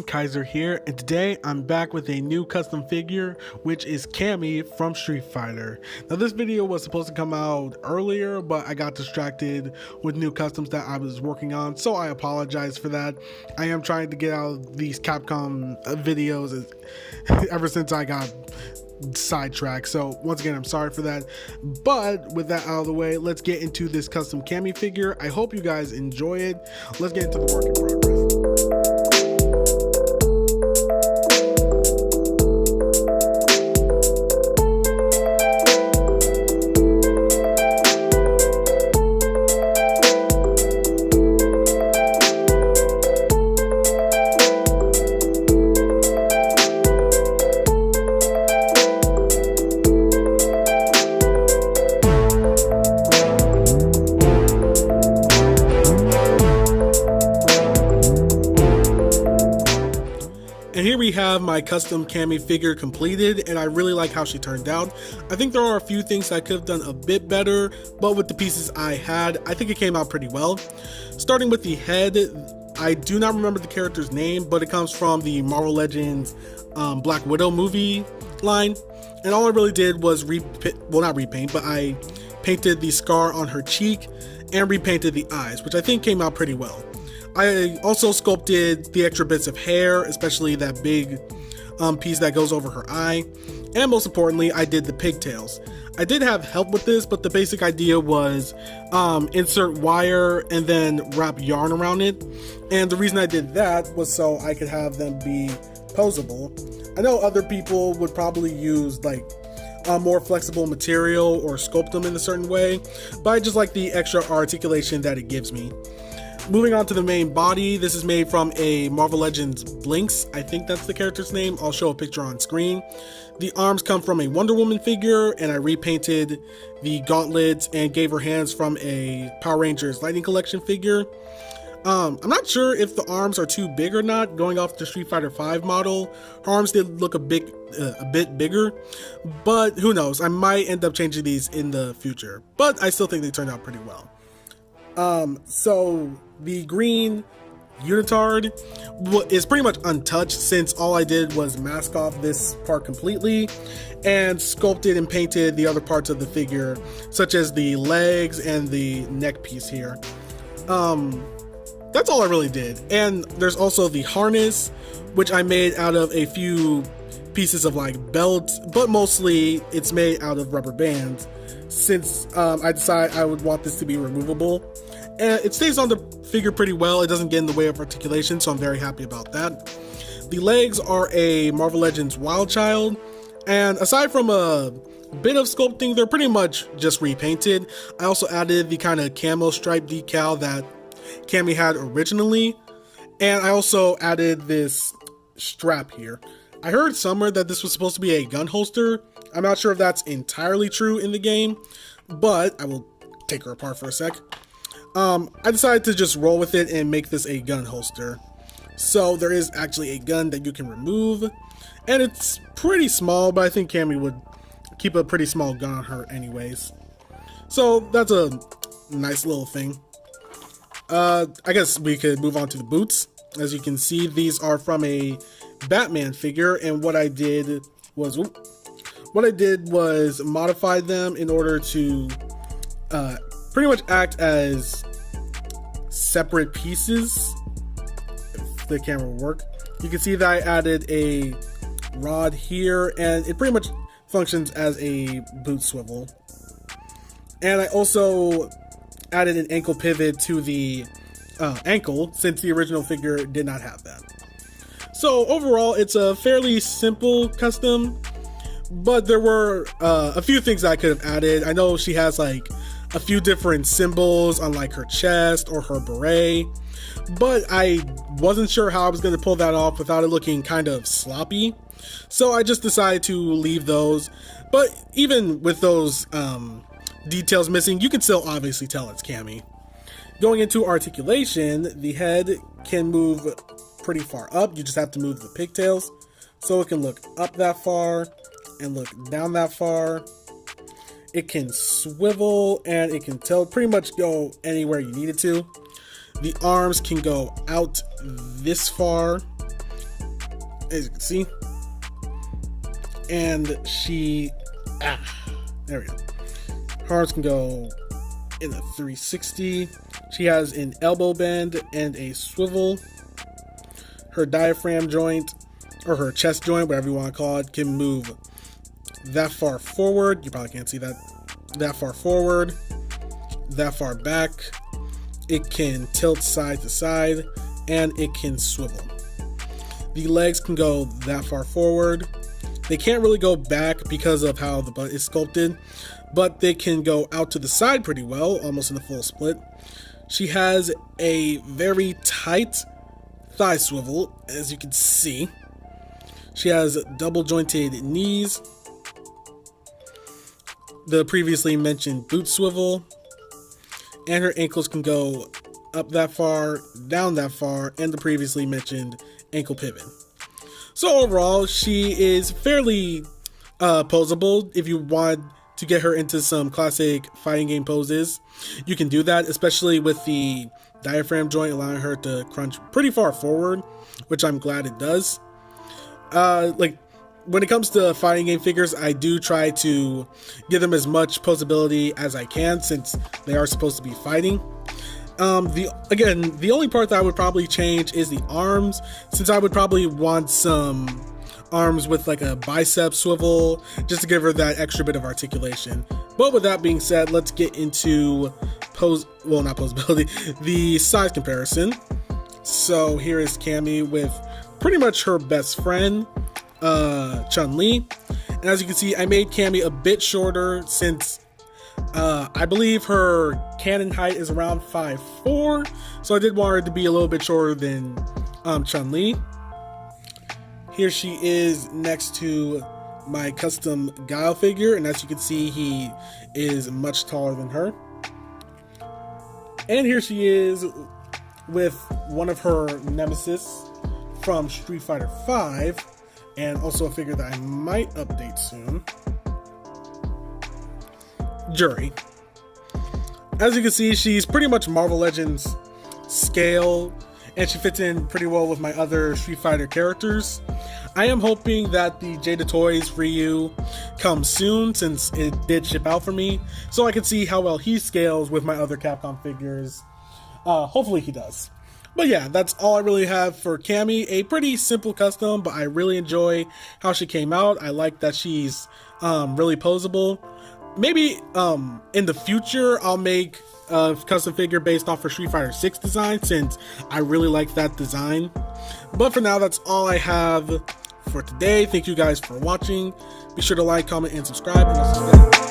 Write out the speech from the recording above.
everyone, Kaiser here, and today I'm back with a new custom figure, which is Cammy from Street Fighter. Now this video was supposed to come out earlier, but I got distracted with new customs that I was working on, so I apologize for that. I am trying to get out these Capcom videos ever since I got sidetracked, so once again I'm sorry for that. But with that out of the way, let's get into this custom Cammy figure. I hope you guys enjoy it. Let's get into the work in progress. And here we have my custom Cammy figure completed, and I really like how she turned out. I think there are a few things I could have done a bit better, but with the pieces I had, I think it came out pretty well. Starting with the head, I do not remember the character's name, but it comes from the Marvel Legends Black Widow movie line. And all I really did was I painted the scar on her cheek and repainted the eyes, which I think came out pretty well. I also sculpted the extra bits of hair, especially that big piece that goes over her eye, and most importantly, I did the pigtails. I did have help with this, but the basic idea was insert wire and then wrap yarn around it, and the reason I did that was so I could have them be posable. I know other people would probably use like a more flexible material or sculpt them in a certain way, but I just like the extra articulation that it gives me. Moving on to the main body, this is made from a Marvel Legends Blinks, I think that's the character's name. I'll show a picture on screen. The arms come from a Wonder Woman figure, and I repainted the gauntlets and gave her hands from a Power Rangers Lightning Collection figure. I'm not sure if the arms are too big or not. Going off the Street Fighter V model, her arms did look a bit bigger, but who knows, I might end up changing these in the future, but I still think they turned out pretty well. So the green unitard is pretty much untouched, since all I did was mask off this part completely and sculpted and painted the other parts of the figure, such as the legs and the neck piece here. That's all I really did. And there's also the harness, which I made out of a few pieces of like belts, but mostly it's made out of rubber bands, since I decided I would want this to be removable. And it stays on the figure pretty well. It doesn't get in the way of articulation, so I'm very happy about that. The legs are a Marvel Legends Wild Child, and aside from a bit of sculpting, they're pretty much just repainted. I also added the kind of camo stripe decal that Cammy had originally, and I also added this strap here. I heard somewhere that this was supposed to be a gun holster. I'm not sure if that's entirely true in the game, but I will take her apart for a sec. I decided to just roll with it and make this a gun holster. So there is actually a gun that you can remove, and it's pretty small, but I think Cammy would keep a pretty small gun on her anyways. So that's a nice little thing. I guess we could move on to the boots. As you can see, these are from a Batman figure, and what I did was modify them in order to pretty much act as separate pieces, if the camera will work. You can see that I added a rod here, and it pretty much functions as a boot swivel. And I also added an ankle pivot to the ankle, since the original figure did not have that. So overall, it's a fairly simple custom, but there were a few things I could have added. I know she has like a few different symbols on like her chest or her beret, but I wasn't sure how I was going to pull that off without it looking kind of sloppy, so I just decided to leave those. But even with those details missing, you can still obviously tell it's Cammy. Going into articulation, the head can move pretty far up. You just have to move the pigtails, so it can look up that far and look down that far. It can swivel, and it can pretty much go anywhere you need it to. The arms can go out this far, as you can see. And she, there we go. Her arms can go in a 360. She has an elbow bend and a swivel. Her diaphragm joint, or her chest joint, whatever you want to call it, can move that far forward. You probably can't see that. That far forward, that far back. It can tilt side to side, and it can swivel. The legs can go that far forward. They can't really go back because of how the butt is sculpted, but they can go out to the side pretty well, almost in a full split. She has a very tight thigh swivel, as you can see. She has double jointed knees, the previously mentioned boot swivel, and her ankles can go up that far, down that far, and the previously mentioned ankle pivot. So overall, she is fairly posable. If you want to get her into some classic fighting game poses, you can do that, especially with the diaphragm joint allowing her to crunch pretty far forward, which I'm glad it does. Like, when it comes to fighting game figures, I do try to give them as much posability as I can, since they are supposed to be fighting. The only part that I would probably change is the arms, since I would probably want some arms with like a bicep swivel, just to give her that extra bit of articulation. But with that being said, let's get into not posability, the size comparison. So here is Cammy with pretty much her best friend, Chun-Li. And as you can see, I made Cammy a bit shorter, since I believe her canon height is around 5'4", so I did want her to be a little bit shorter than Chun-Li. Here she is next to my custom Guile figure, and as you can see, he is much taller than her. And here she is with one of her nemesis from Street Fighter V, and also a figure that I might update soon, Jury. As you can see, she's pretty much Marvel Legends scale, and she fits in pretty well with my other Street Fighter characters. I am hoping that the Jada Toys Ryu comes soon, since it did ship out for me, so I can see how well he scales with my other Capcom figures. Hopefully he does. But yeah, that's all I really have for Cammy. A pretty simple custom, but I really enjoy how she came out. I like that she's really posable. Maybe in the future I'll make a custom figure based off her Street Fighter 6 design, since I really like that design. But for now, that's all I have for today. Thank you guys for watching. Be sure to like, comment, and subscribe, and I'll see you guys.